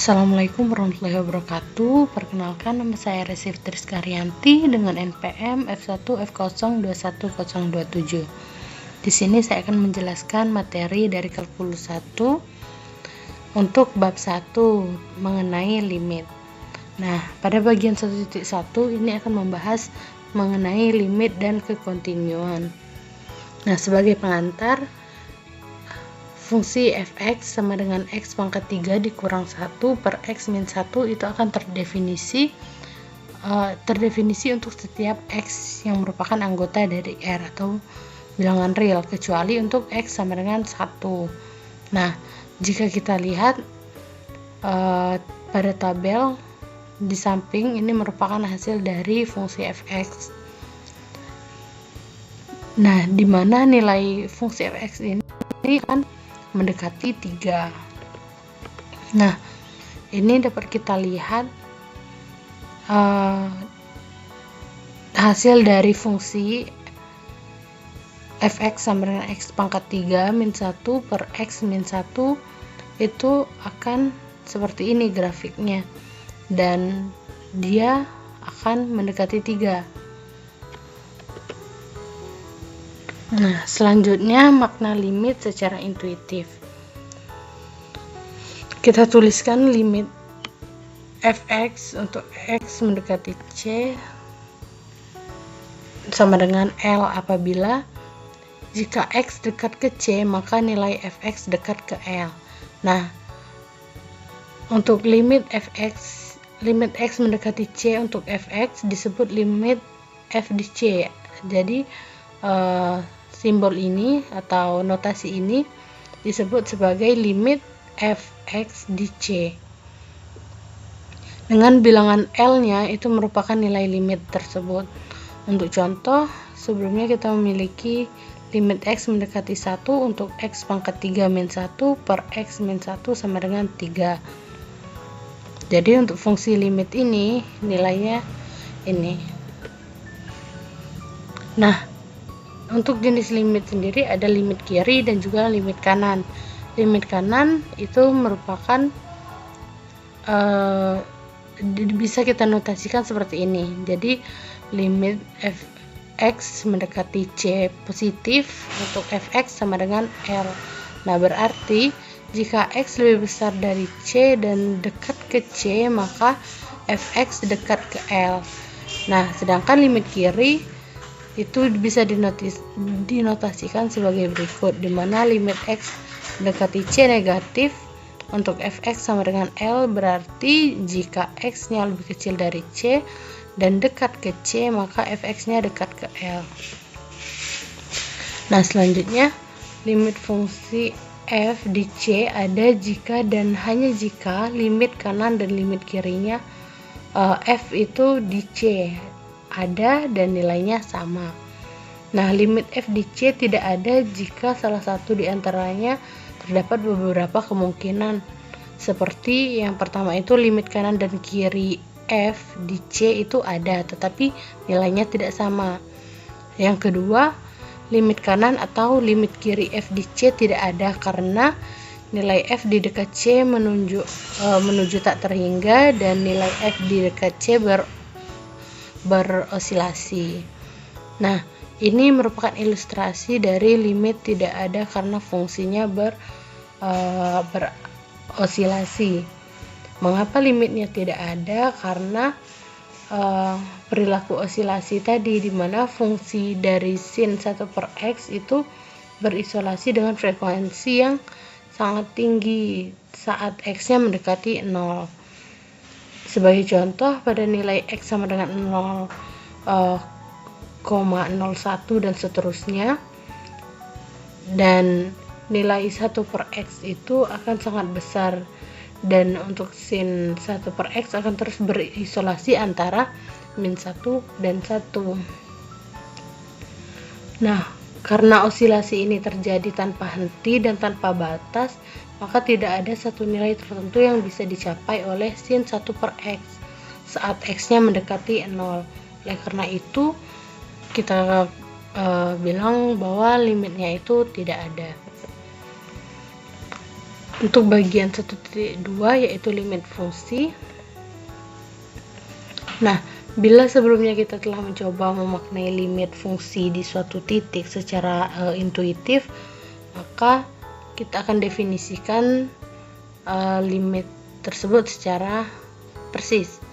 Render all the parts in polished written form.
Assalamualaikum warahmatullahi wabarakatuh. Perkenalkan, nama saya Resif Triskaryanti dengan NPM F1F0210127. Di sini saya akan menjelaskan materi dari kalkulus 1 untuk bab 1 mengenai limit. Nah, pada bagian 1.1 ini akan membahas mengenai limit dan kekontinuan. Nah, sebagai pengantar, fungsi fx sama dengan x pangkat 3 dikurang 1 per x min 1 itu akan terdefinisi untuk setiap x yang merupakan anggota dari R atau bilangan real, kecuali untuk x sama dengan 1. Nah, jika kita lihat pada tabel di samping, ini merupakan hasil dari fungsi fx. Nah, di mana nilai fungsi fx ini kan mendekati 3. Nah, ini dapat kita lihat hasil dari fungsi fx sama dengan x pangkat 3 min 1 per x min 1 itu akan seperti ini grafiknya, dan dia akan mendekati 3. Nah, selanjutnya makna limit secara intuitif. Kita tuliskan limit fx untuk x mendekati c sama dengan L apabila jika x dekat ke c maka nilai fx dekat ke L. Nah, untuk limit x mendekati c untuk fx disebut limit f di c. Jadi simbol ini atau notasi ini disebut sebagai limit fx di c. Dengan bilangan L-nya itu merupakan nilai limit tersebut. Untuk contoh, sebelumnya kita memiliki limit x mendekati 1 untuk x pangkat 3 min 1 per x min 1 sama dengan 3. Jadi untuk fungsi limit ini nilainya ini. Nah, untuk jenis limit sendiri ada limit kiri dan juga limit kanan. Limit kanan itu merupakan bisa kita notasikan seperti ini. Jadi limit fx mendekati c positif untuk fx sama dengan L. Nah, berarti jika x lebih besar dari c dan dekat ke c maka fx dekat ke L. Nah, sedangkan limit kiri itu bisa dinotasikan sebagai berikut, di mana limit x mendekati c negatif untuk fx sama dengan L, berarti jika x-nya lebih kecil dari c dan dekat ke c maka fx-nya dekat ke L. Nah, selanjutnya limit fungsi f di c ada jika dan hanya jika limit kanan dan limit kirinya f itu di c ada dan nilainya sama. Nah, limit f di c tidak ada jika salah satu di antaranya terdapat beberapa kemungkinan. Seperti yang pertama itu limit kanan dan kiri f di c itu ada tetapi nilainya tidak sama. Yang kedua, limit kanan atau limit kiri f di c tidak ada karena nilai f di dekat c menuju tak terhingga dan nilai f di dekat c berosilasi. Nah, ini merupakan ilustrasi dari limit tidak ada karena fungsinya berosilasi. Mengapa limitnya tidak ada? Karena perilaku osilasi tadi, di mana fungsi dari sin 1 per x itu berisolasi dengan frekuensi yang sangat tinggi saat x-nya mendekati 0. Sebagai contoh, pada nilai x sama dengan 0,01 dan seterusnya, dan nilai 1 per x itu akan sangat besar, dan untuk sin 1 per x akan terus berisolasi antara min 1 dan 1. Nah, karena osilasi ini terjadi tanpa henti dan tanpa batas, maka tidak ada satu nilai tertentu yang bisa dicapai oleh sin 1 per x saat x-nya mendekati 0. Oleh karena itu, kita bilang bahwa limitnya itu tidak ada. Untuk bagian 1.2 yaitu limit fungsi. Nah, bila sebelumnya kita telah mencoba memaknai limit fungsi di suatu titik secara intuitif, maka kita akan definisikan limit tersebut secara persis,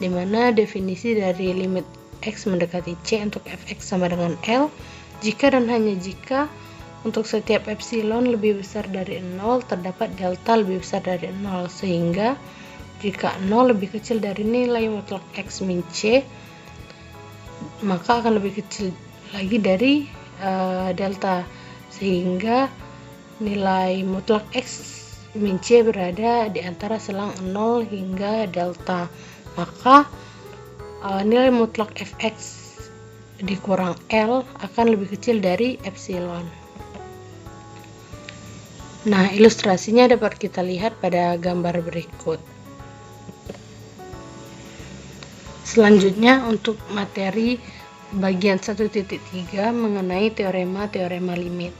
di mana definisi dari limit x mendekati c untuk fx sama dengan L jika dan hanya jika untuk setiap epsilon lebih besar dari 0 terdapat delta lebih besar dari 0, sehingga jika 0 lebih kecil dari nilai mutlak x min c, maka akan lebih kecil lagi dari delta, sehingga nilai mutlak x min c berada di antara selang 0 hingga delta. Maka nilai mutlak fx dikurang L akan lebih kecil dari epsilon. Nah, ilustrasinya dapat kita lihat pada gambar berikut. Selanjutnya untuk materi bagian 1.3 mengenai teorema-teorema limit.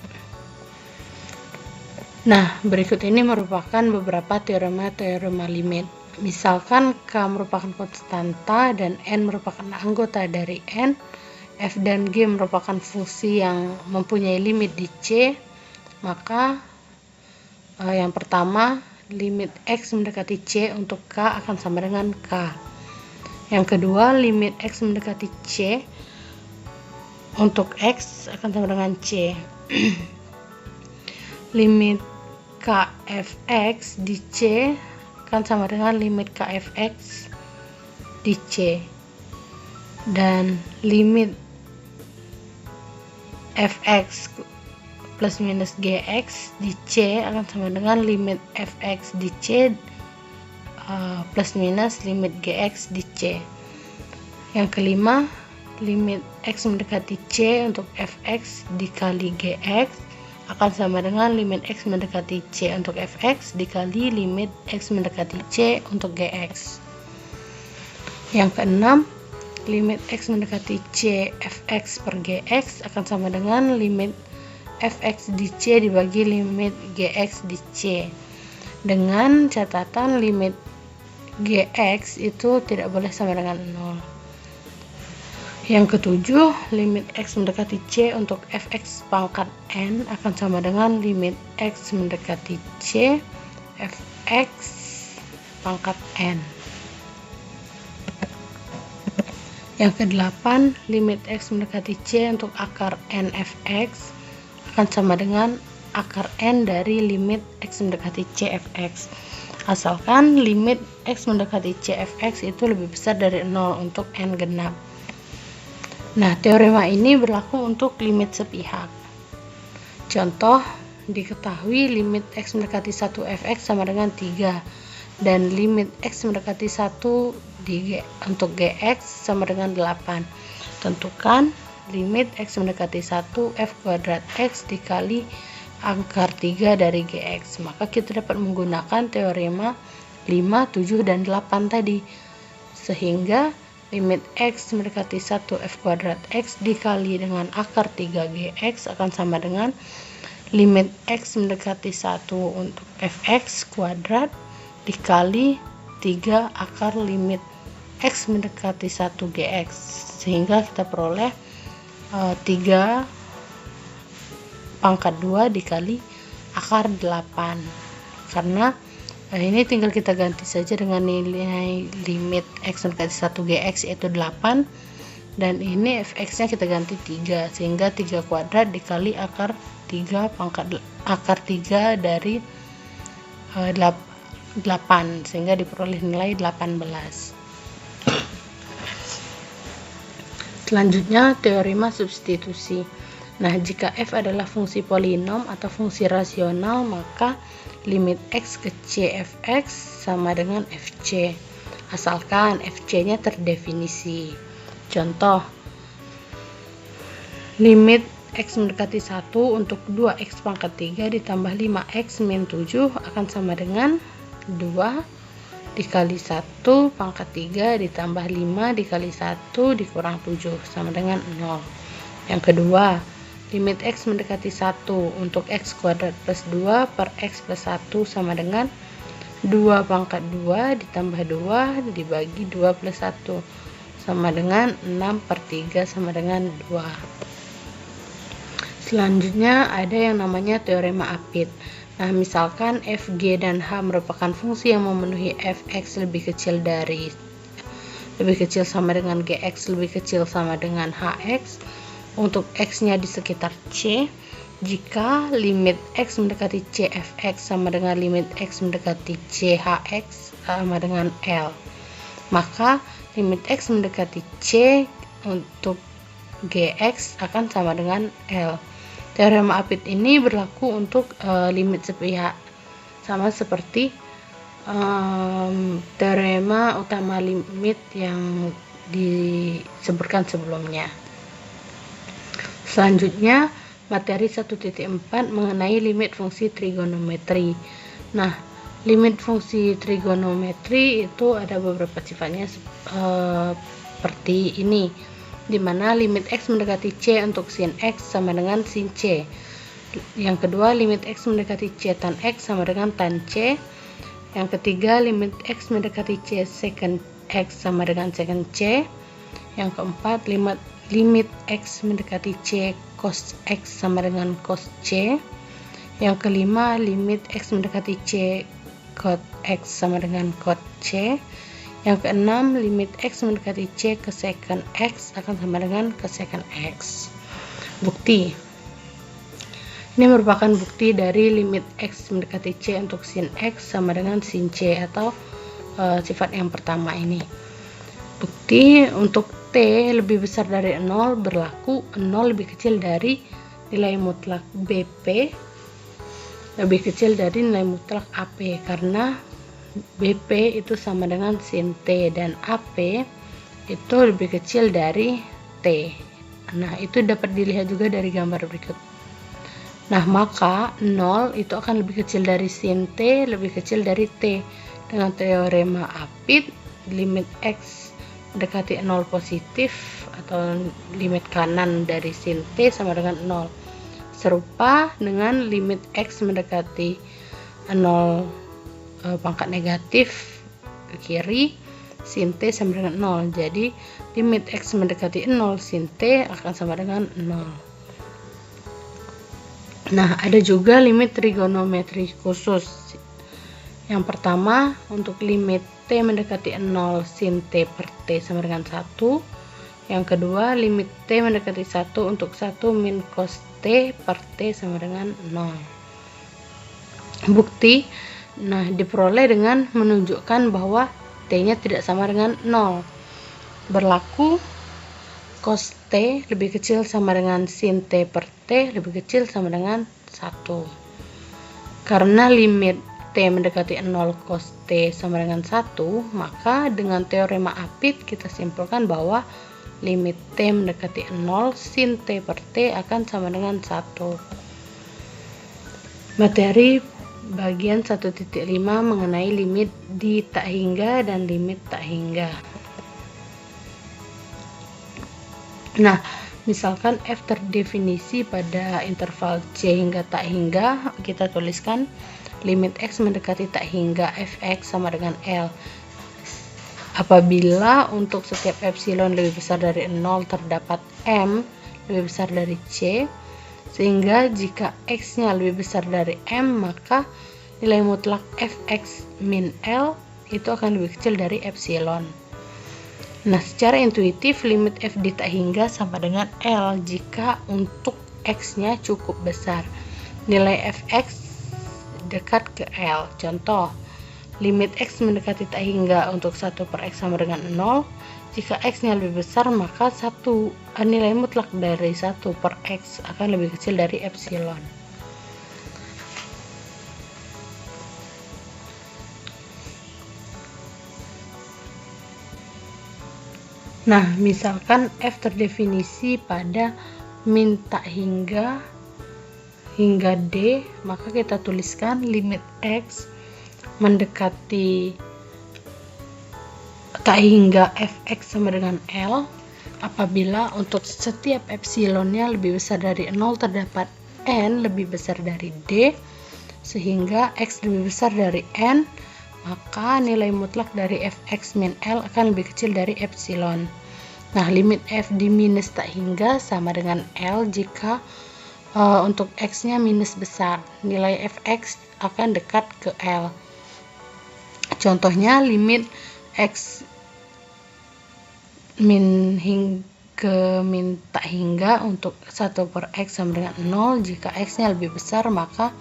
Nah, berikut ini merupakan beberapa teorema-teorema limit. Misalkan K merupakan konstanta dan N merupakan anggota dari N, F dan G merupakan fungsi yang mempunyai limit di C, maka yang pertama, limit x mendekati c untuk k akan sama dengan k. Yang kedua, limit x mendekati c untuk x akan sama dengan c. Limit kfx di c akan sama dengan limit kfx di c. Dan limit fx plus minus gx di c akan sama dengan limit fx di c plus minus limit gx di c. Yang kelima, limit x mendekati c untuk fx dikali gx akan sama dengan limit x mendekati c untuk fx dikali limit x mendekati c untuk gx. Yang keenam, limit x mendekati c fx per gx akan sama dengan limit fx di c dibagi limit gx di c, dengan catatan limit gx itu tidak boleh sama dengan 0. Yang ketujuh, limit x mendekati c untuk fx pangkat n akan sama dengan limit x mendekati c fx pangkat n. Yang kedelapan, limit x mendekati c untuk akar n fx akan sama dengan akar n dari limit x mendekati c fx, asalkan limit x mendekati c fx itu lebih besar dari 0 untuk n genap. Nah, teorema ini berlaku untuk limit sepihak. Contoh, diketahui limit x mendekati 1 fx sama dengan 3 dan limit x mendekati 1 untuk gx sama dengan 8. Tentukan limit x mendekati 1 f kuadrat x dikali akar 3 dari gx. Maka kita dapat menggunakan teorema 5, 7, dan 8 tadi, sehingga limit x mendekati 1 f kuadrat x dikali dengan akar 3 gx akan sama dengan limit x mendekati 1 untuk fx kuadrat dikali 3 akar limit x mendekati 1 gx, sehingga kita peroleh 3 pangkat 2 dikali akar 8. Karena ini tinggal kita ganti saja dengan nilai limit x mendekati 1 gx yaitu 8, dan ini fx nya kita ganti 3, sehingga 3 kuadrat dikali akar 3 pangkat akar 3 dari 8, sehingga diperoleh nilai 18. Selanjutnya, teorema substitusi. Nah, jika f adalah fungsi polinom atau fungsi rasional, maka limit x ke c fx sama dengan fc, asalkan fc-nya terdefinisi. Contoh, limit x mendekati 1 untuk 2x pangkat 3 ditambah 5x min 7 akan sama dengan 2 dikali 1 pangkat 3 ditambah 5 dikali 1 dikurang 7 sama dengan 0. Yang kedua, limit X mendekati 1 untuk X kuadrat plus 2 per X plus 1 sama dengan 2 pangkat 2 ditambah 2 dibagi 2 plus 1 sama dengan 6 per 3 sama dengan 2. Selanjutnya ada yang namanya teorema Apit. Nah, misalkan f, g, dan h merupakan fungsi yang memenuhi fx lebih kecil sama dengan gx lebih kecil sama dengan hx untuk x-nya di sekitar C, jika limit x mendekati c fx sama dengan limit x mendekati c hx sama dengan L, maka limit x mendekati c untuk gx akan sama dengan L. Teorema Apit ini berlaku untuk limit sepihak, sama seperti teorema utama limit yang disebutkan sebelumnya. Selanjutnya, materi 1.4 mengenai limit fungsi trigonometri. Nah, limit fungsi trigonometri itu ada beberapa sifatnya seperti ini, di mana limit x mendekati c untuk sin x sama dengan sin c. Yang kedua, limit x mendekati c tan x sama dengan tan c. Yang ketiga, limit x mendekati c secant x sama dengan secant c. Yang keempat, limit x mendekati c cos x sama dengan cos c. Yang kelima, limit x mendekati c cot x sama dengan cot c. Yang keenam, limit x mendekati c ke secant x akan sama dengan ke secant x. Bukti. Ini merupakan bukti dari limit x mendekati c untuk sin x sama dengan sin c atau sifat yang pertama ini. Bukti untuk t lebih besar dari 0 berlaku 0 lebih kecil dari nilai mutlak BP lebih kecil dari nilai mutlak AP, karena BP itu sama dengan sin T dan AP itu lebih kecil dari T. Nah, itu dapat dilihat juga dari gambar berikut. Nah, maka 0 itu akan lebih kecil dari sin T, lebih kecil dari T. Dengan teorema Apit, limit X mendekati 0 positif atau limit kanan dari sin T sama dengan 0. Serupa dengan limit X mendekati 0 pangkat negatif ke kiri, sin T sama dengan 0. Jadi, limit X mendekati 0, sin T akan sama dengan 0. Nah, ada juga limit trigonometri khusus. Yang pertama, untuk limit T mendekati 0, sin T per T sama dengan 1. Yang kedua, limit T mendekati 1 untuk 1 min cos T per T sama dengan 0. Bukti, nah, diperoleh dengan menunjukkan bahwa T-nya tidak sama dengan 0. Berlaku cos T lebih kecil sama dengan sin T per T lebih kecil sama dengan 1. Karena limit T mendekati 0 cos T sama dengan 1, maka dengan teorema Apit kita simpulkan bahwa limit T mendekati 0 sin T per T akan sama dengan 1. Materi bagian 1.5 mengenai limit di tak hingga dan limit tak hingga. Nah, misalkan f terdefinisi pada interval c hingga tak hingga, kita tuliskan limit x mendekati tak hingga fx sama dengan L. Apabila untuk setiap epsilon lebih besar dari 0 terdapat m lebih besar dari c, sehingga jika x-nya lebih besar dari m, maka nilai mutlak fx min L itu akan lebih kecil dari epsilon. Nah, secara intuitif limit f di tak hingga sama dengan L jika untuk x-nya cukup besar. Nilai fx dekat ke L. Contoh, limit x mendekati tak hingga untuk 1 per x sama dengan 0. Jika x-nya lebih besar, maka nilai mutlak dari 1 per x akan lebih kecil dari epsilon. Nah, misalkan f terdefinisi pada min tak hingga D, maka kita tuliskan limit x mendekati tak hingga fx sama dengan L apabila untuk setiap epsilonnya lebih besar dari 0 terdapat n lebih besar dari d, sehingga x lebih besar dari n, maka nilai mutlak dari fx min L akan lebih kecil dari epsilon. Nah, limit f di minus tak hingga sama dengan L jika untuk x-nya minus besar, nilai fx akan dekat ke L. Contohnya, limit x min hingga min tak hingga untuk 1 per x sama dengan 0. Jika x-nya lebih besar, maka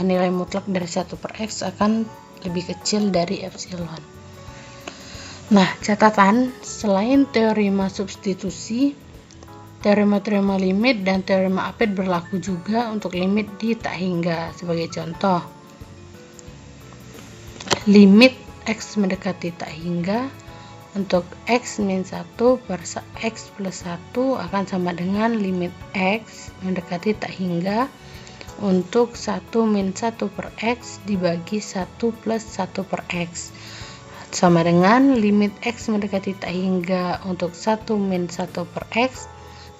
nilai mutlak dari 1 per x akan lebih kecil dari epsilon. Nah, catatan, selain teorema substitusi, teorema limit dan teorema Apet berlaku juga untuk limit di tak hingga. Sebagai contoh, limit x mendekati tak hingga untuk x min 1 per x plus 1 akan sama dengan limit x mendekati tak hingga untuk 1 min 1 per x dibagi 1 plus 1 per x, sama dengan limit x mendekati tak hingga untuk 1 min 1 per x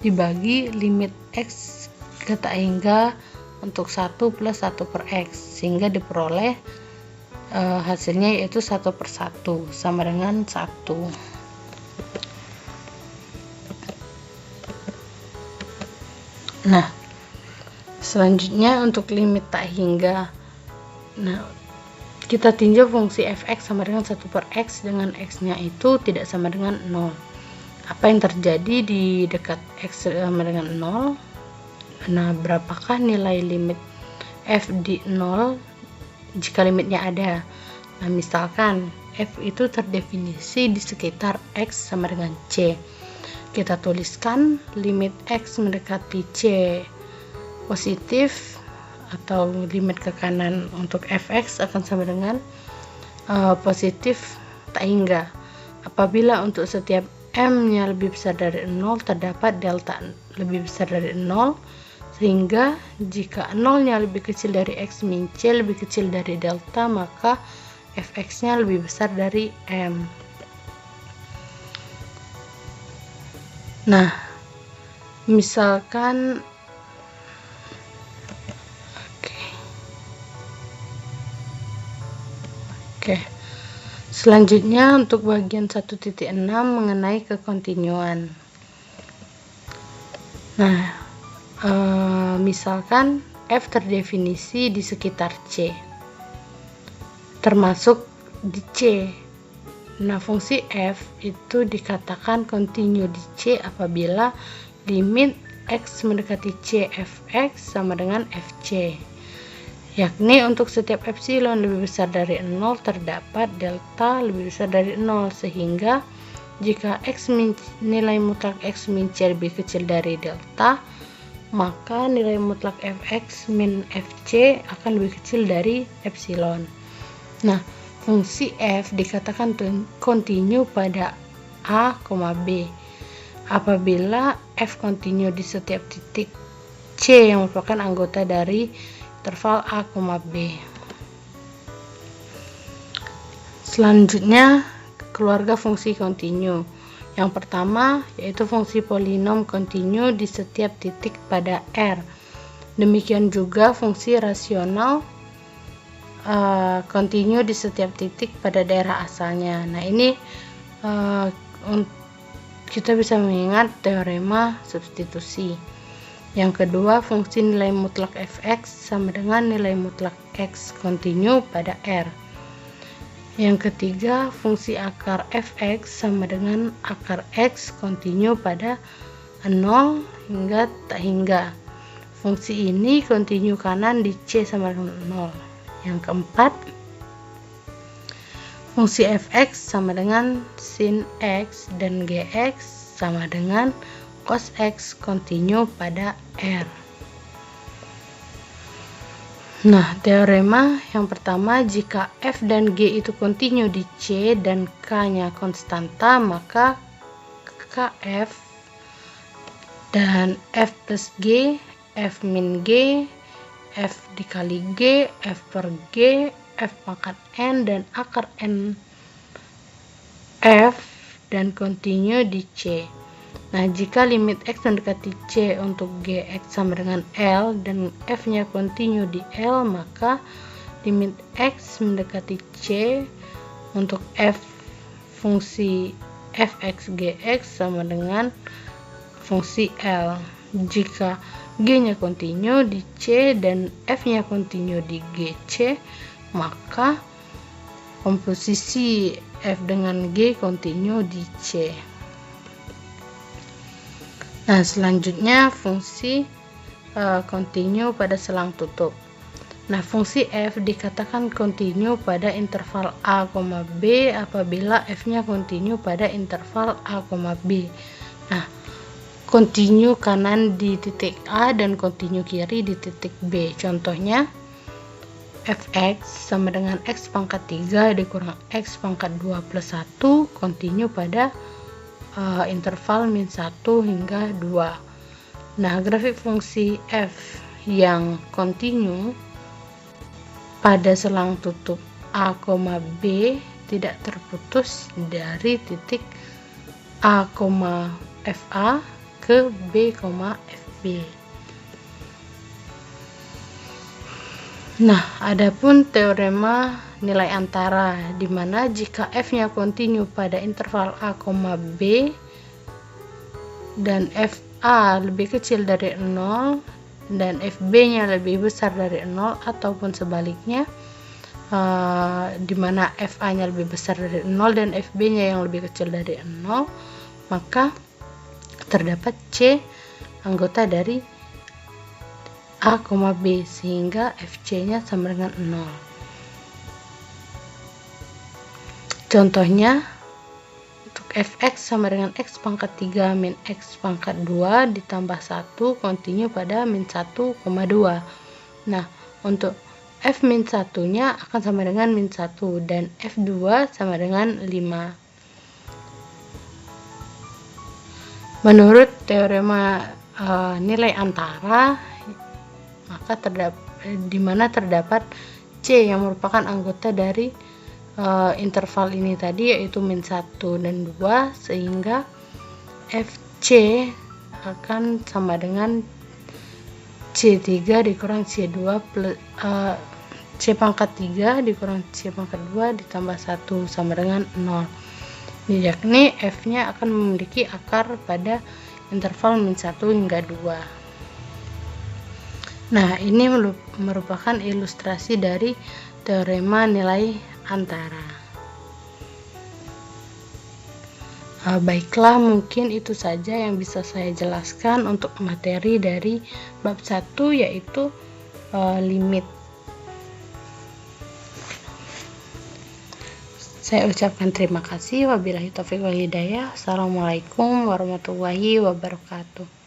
dibagi limit x ke tak hingga untuk 1 plus 1 per x, sehingga diperoleh hasilnya yaitu 1 per 1 sama dengan 1. Nah, selanjutnya untuk limit tak hingga. Nah, kita tinjau fungsi fx sama dengan 1 per x dengan x-nya itu tidak sama dengan 0. Apa yang terjadi di dekat x sama dengan 0? Nah, berapakah nilai limit f di 0 jika limitnya ada? Nah, misalkan f itu terdefinisi di sekitar x sama dengan c. Kita tuliskan limit x mendekati c positif atau limit ke kanan untuk fx akan sama dengan positif tak hingga. Apabila untuk setiap m-nya lebih besar dari 0 terdapat delta lebih besar dari 0, sehingga jika 0-nya lebih kecil dari x min c lebih kecil dari delta, maka fx-nya lebih besar dari m. Nah, misalkan Oke. Selanjutnya untuk bagian 1.6 mengenai kekontinuan. Nah, misalkan f terdefinisi di sekitar c, termasuk di c. Nah, fungsi f itu dikatakan kontinu di c apabila limit x mendekati c fx sama dengan fc, yakni untuk setiap epsilon lebih besar dari 0 terdapat delta lebih besar dari 0, sehingga jika nilai mutlak x min c lebih kecil dari delta, maka nilai mutlak fx min fc akan lebih kecil dari epsilon. Nah, fungsi f dikatakan kontinu pada a, b apabila f kontinu di setiap titik c yang merupakan anggota dari interval a, b. Selanjutnya, keluarga fungsi kontinu. Yang pertama yaitu fungsi polinom kontinu di setiap titik pada R. Demikian juga fungsi rasional kontinu di setiap titik pada daerah asalnya. Nah, ini kita bisa mengingat teorema substitusi. Yang kedua, fungsi nilai mutlak fx sama dengan nilai mutlak x kontinu pada R. Yang ketiga, fungsi akar fx sama dengan akar x kontinu pada 0 hingga tak hingga. Fungsi ini kontinu kanan di c sama dengan 0. Yang keempat, fungsi fx sama dengan sin x dan gx sama dengan cos x kontinu pada R. Nah, teorema yang pertama, jika f dan g itu kontinu di c dan k-nya konstanta, maka kf dan f plus g, f min g, f dikali g, f per g, f pangkat n, dan akar n f dan kontinu di c. Nah, jika limit X mendekati C untuk Gx sama dengan L dan F-nya kontinu di L, maka limit X mendekati C untuk F fungsi Fx Gx sama dengan fungsi L. Jika G-nya kontinu di C dan F-nya kontinu di GC, maka komposisi F dengan G kontinu di C. Nah, selanjutnya fungsi kontinu pada selang tutup. Nah, fungsi F dikatakan kontinu pada interval A, B apabila F-nya kontinu pada interval A, B. Nah, kontinu kanan di titik A dan kontinu kiri di titik B. Contohnya, Fx sama dengan X pangkat 3 dikurang X pangkat 2 plus 1 kontinu pada interval min 1 hingga 2. Nah, grafik fungsi F yang kontinu pada selang tutup A, B tidak terputus dari titik A, FA ke B, FB. Nah, adapun teorema nilai antara, di mana jika F-nya kontinu pada interval A, B dan FA lebih kecil dari 0 dan FB-nya lebih besar dari 0 ataupun sebaliknya, di mana FA-nya lebih besar dari 0 dan FB-nya yang lebih kecil dari 0, maka terdapat C anggota dari A, B sehingga FC-nya sama dengan 0. Contohnya, untuk Fx sama dengan X pangkat 3 min X pangkat 2 ditambah 1 kontinu pada min 1,2. Nah, untuk F min 1 nya akan sama dengan min 1 dan F2 sama dengan 5. Menurut teorema nilai antara, maka di mana terdapat C yang merupakan anggota dari interval ini tadi, yaitu min 1 dan 2, sehingga FC akan sama dengan C3 dikurang C2 plus C pangkat 3 dikurang C pangkat 2 ditambah 1 sama dengan 0. Yakni F-nya akan memiliki akar pada interval min 1 hingga 2. Nah, ini merupakan ilustrasi dari teorema nilai antara. Baiklah, mungkin itu saja yang bisa saya jelaskan untuk materi dari bab 1, yaitu limit. Saya ucapkan terima kasih. Wabillahi taufiq wal hidayah. Assalamualaikum warahmatullahi wabarakatuh.